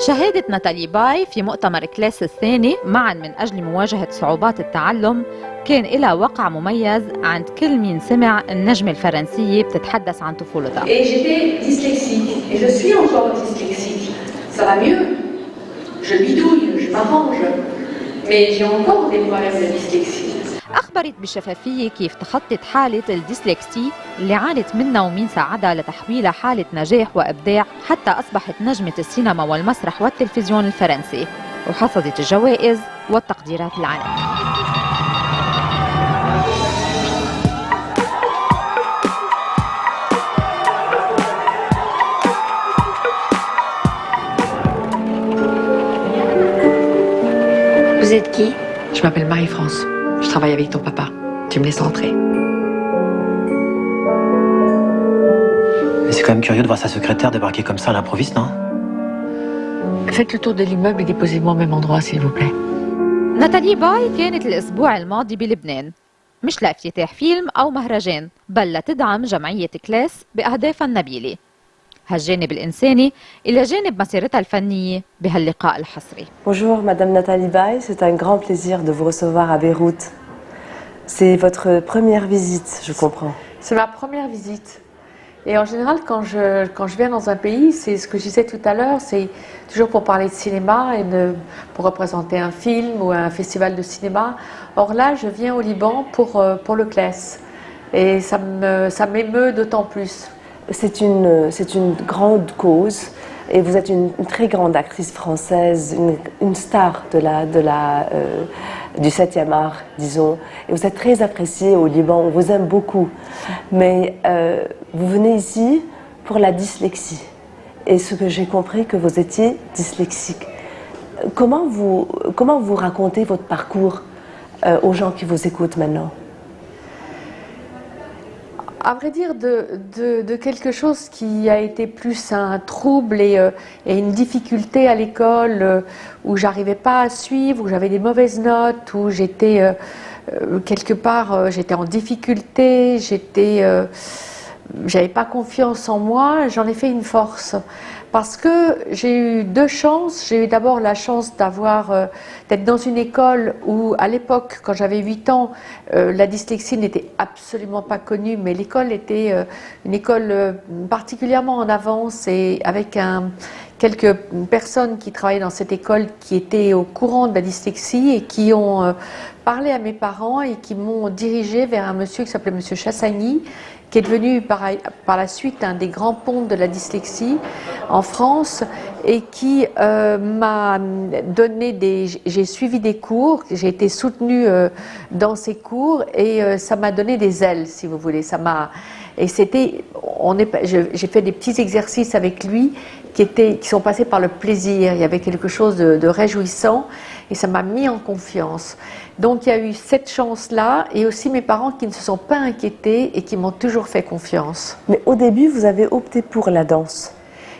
شهدت ناتالي باي في مؤتمر كلاس الثاني معا من أجل مواجهة صعوبات التعلم كان إلها وقع مميز عند كل مين سمع النجمة الفرنسية بتتحدث عن طفولتها. Et j'étais dyslexique et je suis encore dyslexique. Ça va mieux. Je bidouille, je m'arrange. Mais j'ai encore des problèmes de dyslexie. أخبرت بشفافية كيف تخطت حالة الديسلكسي اللي عانت منها ومين ساعدها لتحويلها حالة نجاح وإبداع حتى أصبحت نجمة السينما والمسرح والتلفزيون الفرنسي وحصدت الجوائز والتقديرات العالمية. Vous êtes qui? Je m'appelle Marie-France. Je travaille avec ton papa. Tu me laisses entrer. Mais c'est quand même curieux de voir sa secrétaire débarquer comme ça à l'improviste, non? Faites le tour de l'immeuble et déposez-moi au même endroit, s'il vous plaît. ناتالي باي كانت الأسبوع الماضي بلبنان مش لافتتاح فيلم أو مهرجان بل لتدعم جمعية كلاس بأهدافها النبيلة هالجانب الإنساني إلى جانب مسيرتها الفنية بهاللقاء الحصري. Bonjour Madame Nathalie Baye, c'est un grand plaisir de vous recevoir à Beyrouth. C'est votre première visite, je comprends. C'est ma première visite. Et en général, quand je viens dans un pays, c'est ce que je disais tout à l'heure, c'est toujours pour parler de cinéma et pour représenter un film ou un festival de cinéma. Or là, je viens au Liban pour le CLES. Et ça m'émeut d'autant plus. C'est une grande cause et vous êtes une très grande actrice française, une star du 7e art, disons. Et vous êtes très appréciée au Liban, on vous aime beaucoup. Mais vous venez ici pour la dyslexie. Et ce que j'ai compris, que vous étiez dyslexique. Comment vous racontez votre parcours aux gens qui vous écoutent maintenant? À vrai dire, de quelque chose qui a été plus un trouble et une difficulté à l'école, où j'arrivais pas à suivre, où j'avais des mauvaises notes, où j'étais quelque part, j'étais en difficulté, j'avais pas confiance en moi, j'en ai fait une force. Parce que j'ai eu deux chances. J'ai eu d'abord la chance d'être dans une école où, à l'époque, quand j'avais 8 ans, la dyslexie n'était absolument pas connue, mais l'école était une école particulièrement en avance et avec quelques personnes qui travaillaient dans cette école qui étaient au courant de la dyslexie et qui ont parlé à mes parents et qui m'ont dirigée vers un monsieur qui s'appelait Monsieur Chassagny, qui est devenu par la suite un des grands pontes de la dyslexie en France et qui m'a donné j'ai suivi des cours, j'ai été soutenue dans ces cours et ça m'a donné des ailes, si vous voulez. J'ai fait des petits exercices avec lui qui sont passés par le plaisir. Il y avait quelque chose de réjouissant et ça m'a mis en confiance. Donc il y a eu cette chance-là et aussi mes parents qui ne se sont pas inquiétés et qui m'ont toujours fait confiance. Mais au début, vous avez opté pour la danse.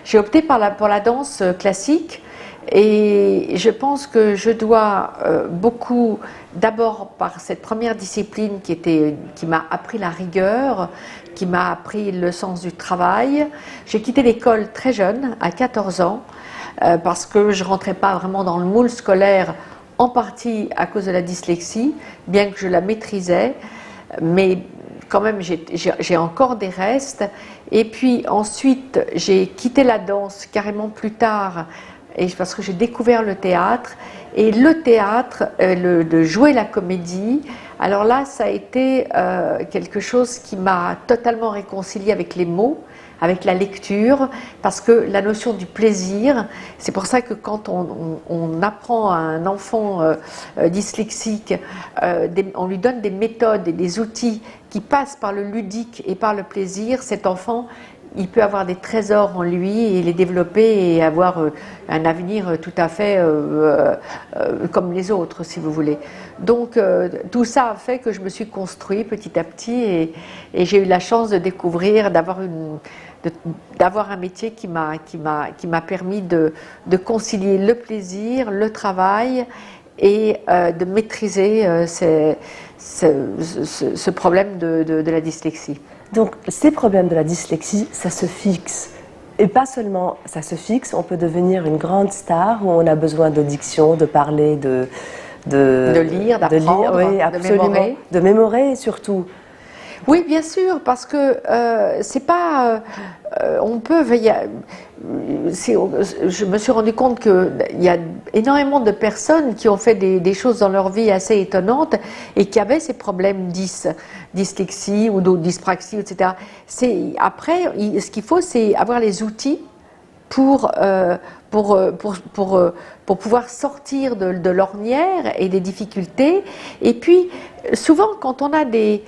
J'ai opté pour la danse classique et je pense que je dois beaucoup d'abord par cette première discipline qui m'a appris la rigueur, qui m'a appris le sens du travail. J'ai quitté l'école très jeune, à 14 ans, parce que je ne rentrais pas vraiment dans le moule scolaire, en partie à cause de la dyslexie, bien que je la maîtrisais, mais quand même j'ai encore des restes. Et puis ensuite, j'ai quitté la danse carrément plus tard, parce que j'ai découvert le théâtre. Et le théâtre, de jouer la comédie, alors là, ça a été quelque chose qui m'a totalement réconciliée avec les mots, avec la lecture, parce que la notion du plaisir, c'est pour ça que quand on apprend à un enfant dyslexique, on lui donne des méthodes et des outils qui passent par le ludique et par le plaisir, cet enfant, il peut avoir des trésors en lui et les développer et avoir un avenir tout à fait comme les autres, si vous voulez. Donc tout ça a fait que je me suis construite petit à petit et j'ai eu la chance de découvrir, d'avoir un métier qui m'a permis de concilier le plaisir, le travail et de maîtriser ce problème de la dyslexie. Donc ces problèmes de la dyslexie, ça se fixe Et pas seulement, ça se fixe, on peut devenir une grande star où on a besoin de diction, de parler, de lire, d'apprendre, oui, absolument, de mémorer. De mémorer surtout. Oui, bien sûr, parce que c'est pas. On peut. Je me suis rendu compte qu'il y a énormément de personnes qui ont fait des choses dans leur vie assez étonnantes et qui avaient ces problèmes dyslexie ou dyspraxie, etc. Après, ce qu'il faut, c'est avoir les outils pour pouvoir sortir de l'ornière et des difficultés. Et puis, souvent, quand on a des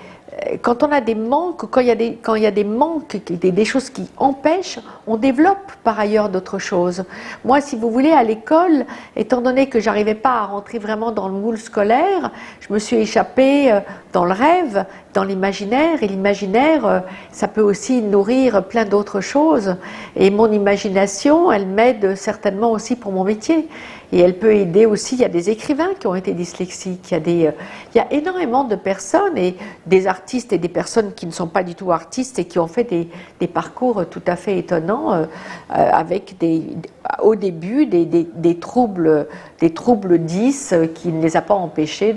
manques, quand il y a des manques, des choses qui empêchent, on développe par ailleurs d'autres choses. Moi, si vous voulez, à l'école, étant donné que j'arrivais pas à rentrer vraiment dans le moule scolaire, je me suis échappée dans le rêve, dans l'imaginaire, et l'imaginaire, ça peut aussi nourrir plein d'autres choses. Et mon imagination, elle m'aide certainement aussi pour mon métier. Et elle peut aider aussi, il y a des écrivains qui ont été dyslexiques, il y a énormément de personnes, et des artistes et des personnes qui ne sont pas du tout artistes et qui ont fait des parcours tout à fait étonnants, avec au début des troubles 10 qui ne les a pas empêchés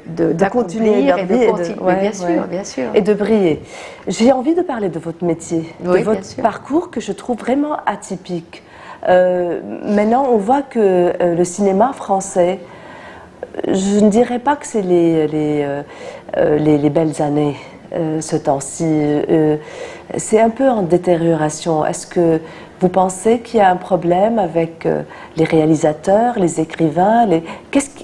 d'accomplir et de continuer, bien sûr. Et de briller. J'ai envie de parler de votre métier, Oui, de votre parcours que je trouve vraiment atypique. Maintenant, on voit que le cinéma français, je ne dirais pas que c'est les belles années ce temps-ci. C'est un peu en détérioration. Est-ce que vous pensez qu'il y a un problème avec les réalisateurs, les écrivains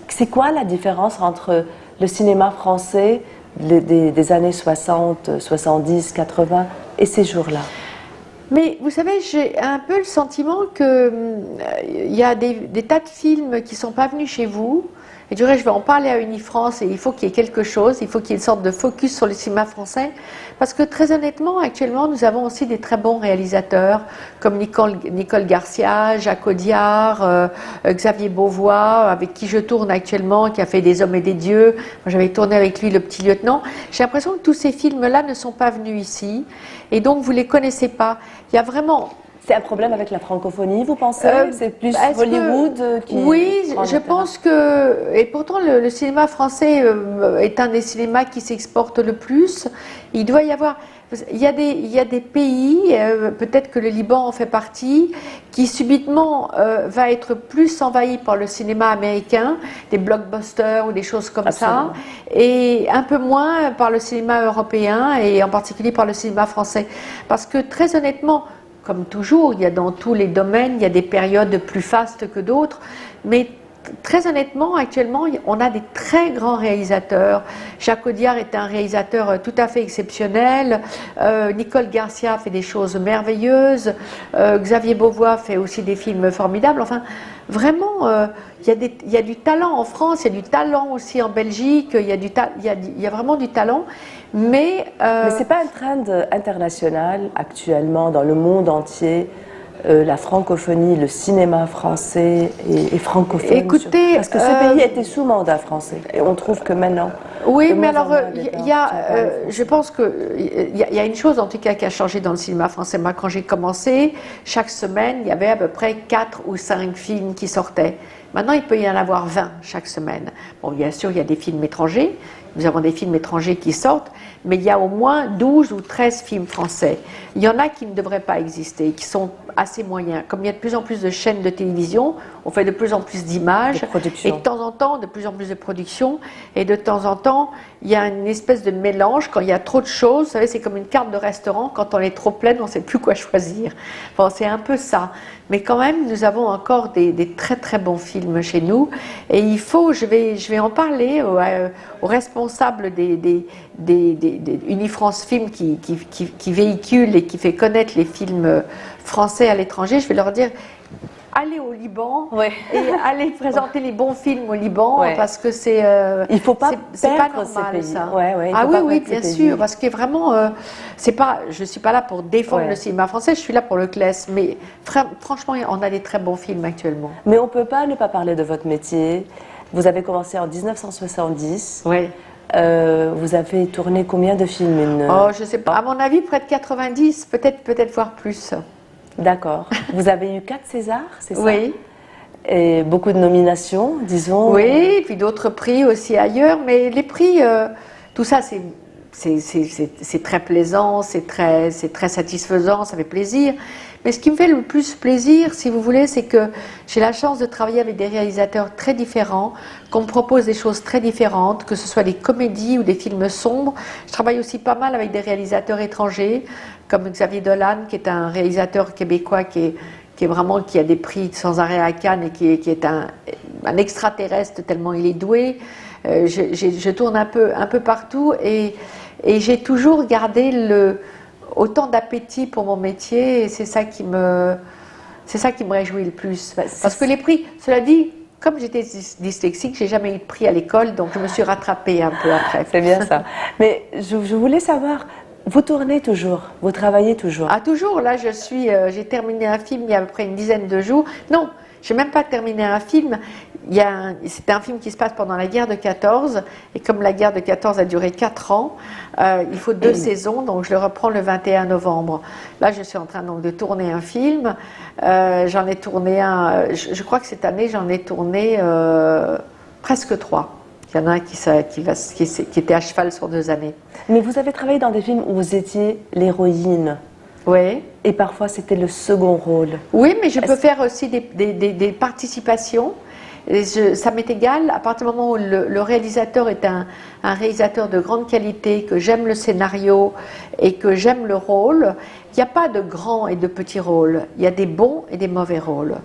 c'est quoi la différence entre le cinéma français des années 60, 70, 80 et ces jours-là? Mais vous savez, j'ai un peu le sentiment qu'il y a des tas de films qui ne sont pas venus chez vous. Et du reste, je vais en parler à Unifrance et il faut qu'il y ait quelque chose, il faut qu'il y ait une sorte de focus sur le cinéma français. Parce que très honnêtement, actuellement, nous avons aussi des très bons réalisateurs comme Nicole Garcia, Jacques Audiard, Xavier Beauvois, avec qui je tourne actuellement, qui a fait Des hommes et des dieux. Moi, j'avais tourné avec lui Le Petit Lieutenant. J'ai l'impression que tous ces films-là ne sont pas venus ici et donc vous ne les connaissez pas. Il y a vraiment... C'est un problème avec la francophonie, vous pensez? C'est plus Hollywood qui... Oui, je pense que... Et pourtant, le cinéma français est un des cinémas qui s'exporte le plus. Il doit y avoir... Il y a des pays, peut-être que le Liban en fait partie, qui subitement va être plus envahi par le cinéma américain, des blockbusters ou des choses comme ça, et un peu moins par le cinéma européen et en particulier par le cinéma français. Parce que très honnêtement, comme toujours, il y a dans tous les domaines, il y a des périodes plus fastes que d'autres, mais très honnêtement, actuellement, on a des très grands réalisateurs. Jacques Audiard est un réalisateur tout à fait exceptionnel. Nicole Garcia fait des choses merveilleuses. Xavier Beauvois fait aussi des films formidables. Enfin, vraiment, il y a du talent en France, il y a du talent aussi en Belgique, il y a vraiment du talent. Mais ce n'est pas un trend international actuellement dans le monde entier, la francophonie, le cinéma français et francophone. Écoutez, parce que ce pays était sous mandat français et on trouve que maintenant... Oui, mais alors, je pense qu'il y a une chose en tout cas qui a changé dans le cinéma français. Moi, quand j'ai commencé, chaque semaine, il y avait à peu près 4 ou 5 films qui sortaient. Maintenant, il peut y en avoir 20 chaque semaine. Bon, bien sûr, il y a des films étrangers. Nous avons des films étrangers qui sortent, mais il y a au moins 12 ou 13 films français. Il y en a qui ne devraient pas exister, qui sont assez moyens. Comme il y a de plus en plus de chaînes de télévision, on fait de plus en plus d'images, et de temps en temps, de plus en plus de productions, et de temps en temps, il y a une espèce de mélange. Quand il y a trop de choses, vous savez, c'est comme une carte de restaurant, quand on est trop pleine, on ne sait plus quoi choisir. Bon, c'est un peu ça. Mais quand même, nous avons encore des très très bons films chez nous, et il faut, je vais en parler aux responsables des Unifrance Film qui véhicule et qui fait connaître les films français à l'étranger. Je vais leur dire, allez au Liban et allez présenter les bons films au Liban, parce que c'est il faut pas normal ces pays. Ça. Ah oui, bien sûr, parce que vraiment c'est pas, je suis pas là pour défendre le cinéma français, je suis là pour le CLES, mais franchement on a des très bons films actuellement. Mais on peut pas ne pas parler de votre métier. Vous avez commencé en 1970. Oui. Vous avez tourné combien de films Oh, je sais pas. À mon avis, près de 90, peut-être voire plus. D'accord. Vous avez eu 4 Césars, c'est ça? Oui. Et beaucoup de nominations, disons. Oui, et puis d'autres prix aussi ailleurs, mais les prix, tout ça, c'est très plaisant, c'est très satisfaisant, ça fait plaisir. Mais ce qui me fait le plus plaisir, si vous voulez, c'est que j'ai la chance de travailler avec des réalisateurs très différents, qu'on me propose des choses très différentes, que ce soit des comédies ou des films sombres. Je travaille aussi pas mal avec des réalisateurs étrangers, comme Xavier Dolan, qui est un réalisateur québécois qui a des prix sans arrêt à Cannes et qui est un extraterrestre tellement il est doué. Je tourne un peu partout et j'ai toujours gardé autant d'appétit pour mon métier et c'est ça qui me réjouit le plus. Parce que les prix, cela dit, comme j'étais dyslexique, j'ai jamais eu de prix à l'école, donc je me suis rattrapée un peu après. C'est bien ça. Mais je voulais savoir, vous tournez toujours, vous travaillez toujours? Ah, toujours. Là, j'ai terminé un film il y a à peu près une dizaine de jours. Non, j'ai même pas terminé un film. C'était un film qui se passe pendant la guerre de 14. Et comme la guerre de 14 a duré 4 ans, il faut 2 saisons. Donc, je le reprends le 21 novembre. Là, je suis en train donc de tourner un film. J'en ai tourné un. Je crois que cette année, j'en ai tourné presque 3. Il y en a un qui était à cheval sur 2 années. Mais vous avez travaillé dans des films où vous étiez l'héroïne. Oui. Et parfois, c'était le second rôle. Oui, mais je peux faire aussi des participations. Ça m'est égal, à partir du moment où le réalisateur est un réalisateur de grande qualité, que j'aime le scénario et que j'aime le rôle, il n'y a pas de grands et de petits rôles. Il y a des bons et des mauvais rôles.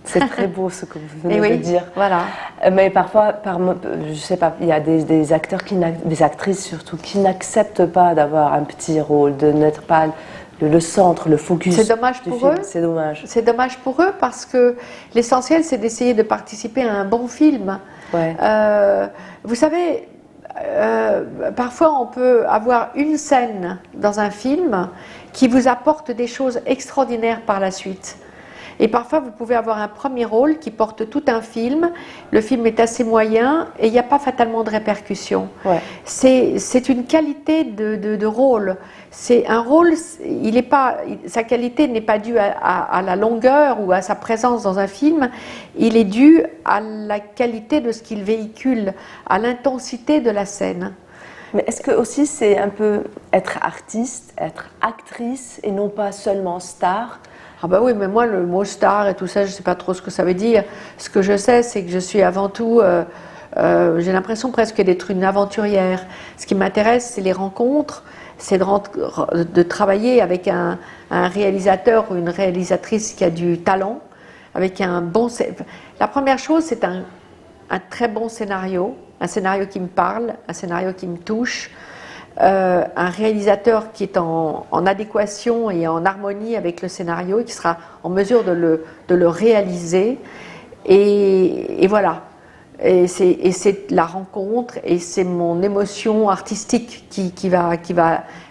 C'est très beau ce que vous venez de dire. Voilà. Mais parfois, je sais pas, il y a des acteurs, des actrices surtout, qui n'acceptent pas d'avoir un petit rôle, de n'être pas le centre, le focus. C'est dommage pour eux. C'est dommage. C'est dommage pour eux parce que l'essentiel, c'est d'essayer de participer à un bon film. Ouais. Vous savez, parfois on peut avoir une scène dans un film qui vous apporte des choses extraordinaires par la suite. Et parfois, vous pouvez avoir un premier rôle qui porte tout un film. Le film est assez moyen et il n'y a pas fatalement de répercussions. Ouais. C'est une qualité de rôle. C'est un rôle, sa qualité n'est pas due à la longueur ou à sa présence dans un film. Il est dû à la qualité de ce qu'il véhicule, à l'intensité de la scène. Mais est-ce que aussi c'est un peu être artiste, être actrice et non pas seulement star? Ah bah oui, mais moi, le mot star et tout ça, je ne sais pas trop ce que ça veut dire. Ce que je sais, c'est que je suis avant tout, j'ai l'impression presque d'être une aventurière. Ce qui m'intéresse, c'est les rencontres, c'est de travailler avec un réalisateur ou une réalisatrice qui a du talent, avec un bon... La première chose, c'est un très bon scénario, un scénario qui me parle, un scénario qui me touche, un réalisateur qui est en adéquation et en harmonie avec le scénario et qui sera en mesure de le réaliser. Et voilà. Et c'est la rencontre et c'est mon émotion artistique qui va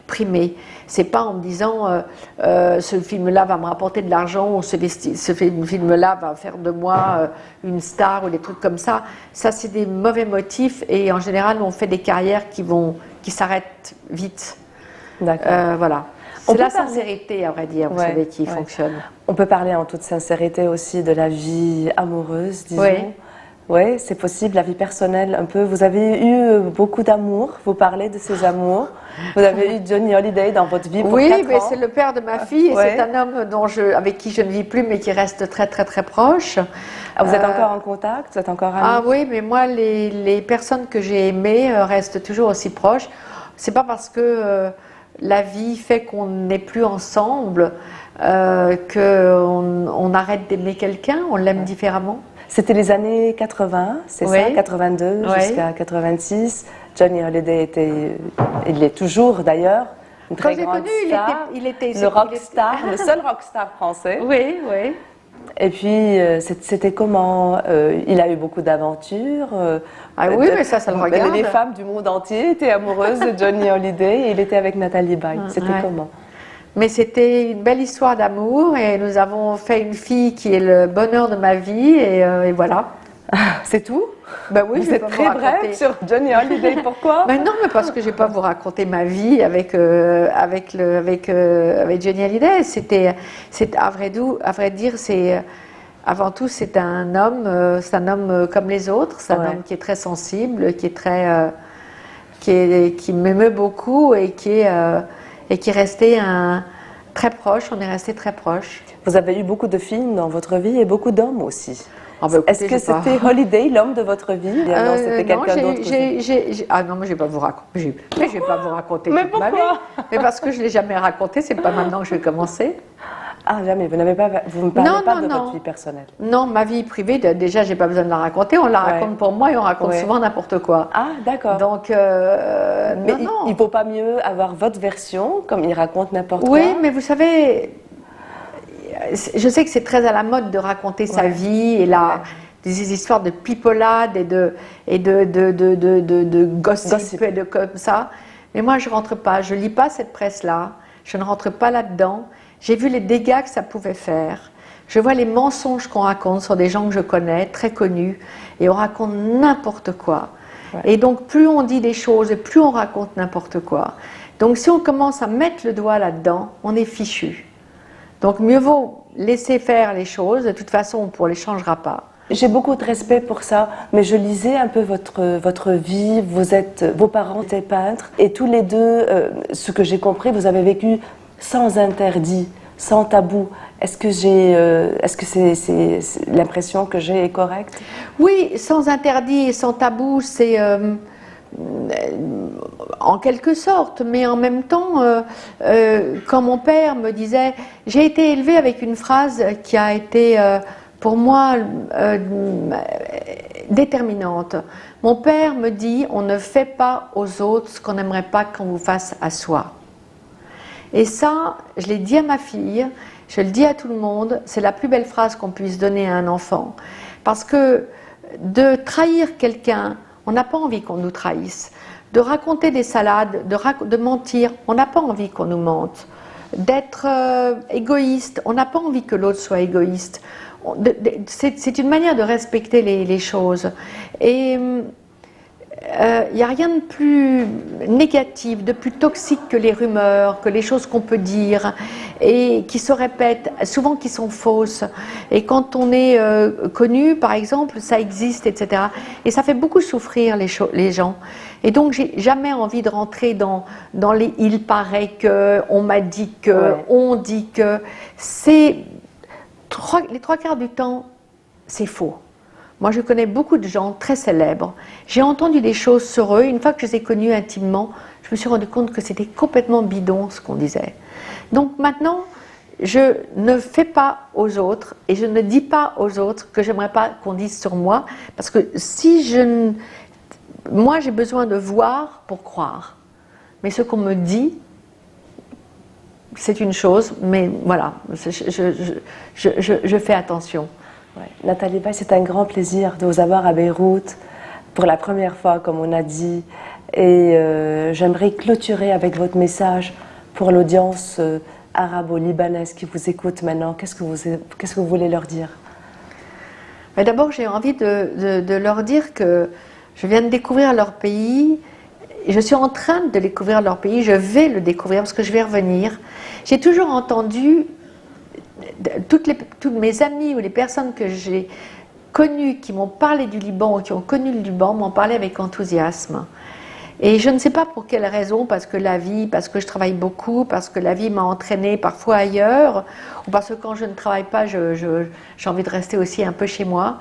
primer. C'est pas en me disant ce film-là va me rapporter de l'argent ou ce film-là va faire de moi une star ou des trucs comme ça. Ça, c'est des mauvais motifs et en général, on fait des carrières qui s'arrêtent vite. D'accord. Voilà. C'est la sincérité, à vrai dire, vous savez, qui fonctionne. On peut parler en toute sincérité aussi de la vie amoureuse, disons. Oui. Oui, c'est possible, la vie personnelle un peu. Vous avez eu beaucoup d'amour, vous parlez de ces amours. Vous avez eu Johnny Hallyday dans votre vie pour 4 ans. Oui, mais c'est le père de ma fille et c'est un homme avec qui je ne vis plus mais qui reste très très très proche. Ah, vous êtes encore en contact? Vous êtes encore amis? Ah oui, mais moi, les personnes que j'ai aimées restent toujours aussi proches. C'est pas parce que la vie fait qu'on n'est plus ensemble qu'on arrête d'aimer quelqu'un, on l'aime différemment. C'était les années 80, c'est ça, 82 jusqu'à 86. Johnny Hallyday il est toujours d'ailleurs une très grande star. Il était le rockstar, le seul rockstar français. Oui, oui. Et puis, c'était comment? Il a eu beaucoup d'aventures. Ah oui, mais ça le regarde. Les femmes du monde entier étaient amoureuses de Johnny Hallyday et il était avec Nathalie Baye. C'était comment? Mais c'était une belle histoire d'amour et nous avons fait une fille qui est le bonheur de ma vie et voilà. C'est tout? Ben oui, Vous je vais êtes pas très vous raconter. brève sur Johnny Hallyday, pourquoi? Ben non, mais parce que je ne vais pas vous raconter ma vie avec Johnny Hallyday. À vrai dire, avant tout, c'est un homme comme les autres. C'est un homme qui est très sensible, qui m'émeut beaucoup et qui est resté très proche. On est resté très proche. Vous avez eu beaucoup de films dans votre vie et beaucoup d'hommes aussi. Ah bah écoutez, est-ce que c'était Hallyday, l'homme de votre vie? Non, c'était quelqu'un d'autre. Ah non, mais je ne vais pas vous raconter. Mais je vais pas vous raconter Mais toute ma vie. Mais parce que je ne l'ai jamais raconté, c'est pas maintenant que je vais commencer. Ah, jamais. Vous ne me parlez pas de votre vie personnelle. Non, ma vie privée, déjà, j'ai pas besoin de la raconter. On la raconte pour moi et on raconte souvent n'importe quoi. Ah, d'accord. Donc, mais il ne vaut pas mieux avoir votre version, comme il raconte n'importe quoi? Oui, mais vous savez, je sais que c'est très à la mode de raconter sa vie et des histoires de pipolade et de gossip et de comme ça. Mais moi, je rentre pas. Je lis pas cette presse-là. Je ne rentre pas là-dedans. J'ai vu les dégâts que ça pouvait faire. Je vois les mensonges qu'on raconte sur des gens que je connais, très connus, et on raconte n'importe quoi. Ouais. Et donc, plus on dit des choses, et plus on raconte n'importe quoi. Donc, si on commence à mettre le doigt là-dedans, on est fichu. Donc, mieux vaut laisser faire les choses. De toute façon, on ne les changera pas. J'ai beaucoup de respect pour ça, mais je lisais un peu votre vie. Vos parents étaient peintres, et tous les deux, ce que j'ai compris, vous avez vécu sans interdit, sans tabou. Est-ce que c'est l'impression que j'ai est correcte? Oui, sans interdit et sans tabou, c'est en quelque sorte, mais en même temps, quand mon père me disait, j'ai été élevée avec une phrase qui a été pour moi déterminante. Mon père me dit, on ne fait pas aux autres ce qu'on n'aimerait pas qu'on vous fasse à soi. Et ça, je l'ai dit à ma fille, je le dis à tout le monde, c'est la plus belle phrase qu'on puisse donner à un enfant. Parce que de trahir quelqu'un, on n'a pas envie qu'on nous trahisse. De raconter des salades, de mentir, on n'a pas envie qu'on nous mente. D'être égoïste, on n'a pas envie que l'autre soit égoïste. C'est une manière de respecter les choses. Et il n'y a rien de plus négatif, de plus toxique que les rumeurs, que les choses qu'on peut dire et qui se répètent, souvent qui sont fausses. Et quand on est connu, par exemple, ça existe, etc. Et ça fait beaucoup souffrir les gens. Et donc, j'ai jamais envie de rentrer dans les « il paraît que »,« on m'a dit que »,« on dit que ». Les 3/4 du temps, c'est faux. Moi, je connais beaucoup de gens très célèbres. J'ai entendu des choses sur eux. Une fois que je les ai connus intimement, je me suis rendu compte que c'était complètement bidon ce qu'on disait. Donc maintenant, je ne fais pas aux autres et je ne dis pas aux autres que j'aimerais pas qu'on dise sur moi. Parce que moi, j'ai besoin de voir pour croire. Mais ce qu'on me dit, c'est une chose, mais voilà, je fais attention. Ouais. Nathalie Weiss, c'est un grand plaisir de vous avoir à Beyrouth pour la première fois, comme on a dit. Et j'aimerais clôturer avec votre message pour l'audience arabo-libanaise qui vous écoute maintenant. Qu'est-ce que vous voulez leur dire? D'abord, j'ai envie de leur dire que je viens de découvrir leur pays. Je suis en train de découvrir leur pays. Je vais le découvrir parce que je vais revenir. J'ai toujours entendu toutes mes amies ou les personnes que j'ai connues qui m'ont parlé du Liban ou qui ont connu le Liban m'en parlaient avec enthousiasme. Et je ne sais pas pour quelle raison, parce que je travaille beaucoup, parce que la vie m'a entraînée parfois ailleurs, ou parce que quand je ne travaille pas, j'ai envie de rester aussi un peu chez moi.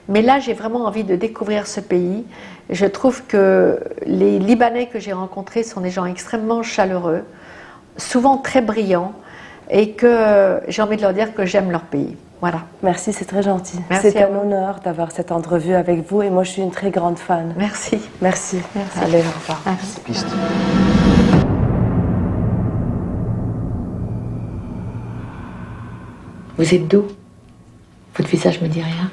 Mais là, j'ai vraiment envie de découvrir ce pays. Je trouve que les Libanais que j'ai rencontrés sont des gens extrêmement chaleureux, souvent très brillants, et que j'ai envie de leur dire que j'aime leur pays. Voilà. Merci, c'est très gentil. Merci c'est un honneur d'avoir cette entrevue avec vous et moi je suis une très grande fan. Merci. Merci. Merci. Allez, au revoir. Merci. Piste. Vous êtes d'où? Votre visage me dit rien.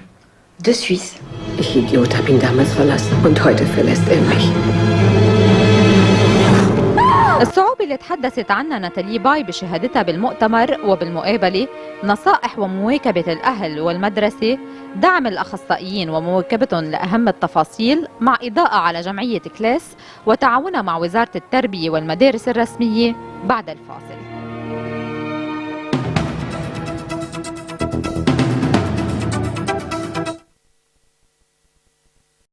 De Suisse. Ich Idiot habe ihn damals verlassen und heute verlässt er mich. Ah! الصعوبة اللي تحدثت عنها ناتالي باي بشهادتها بالمؤتمر وبالمقابلة نصائح ومواكبة الأهل والمدرسة، دعم الأخصائيين ومواكبتهم لأهم التفاصيل، مع إضاءة على جمعية كلاس وتعاونها مع وزارة التربية والمدارس الرسمية بعد الفاصل.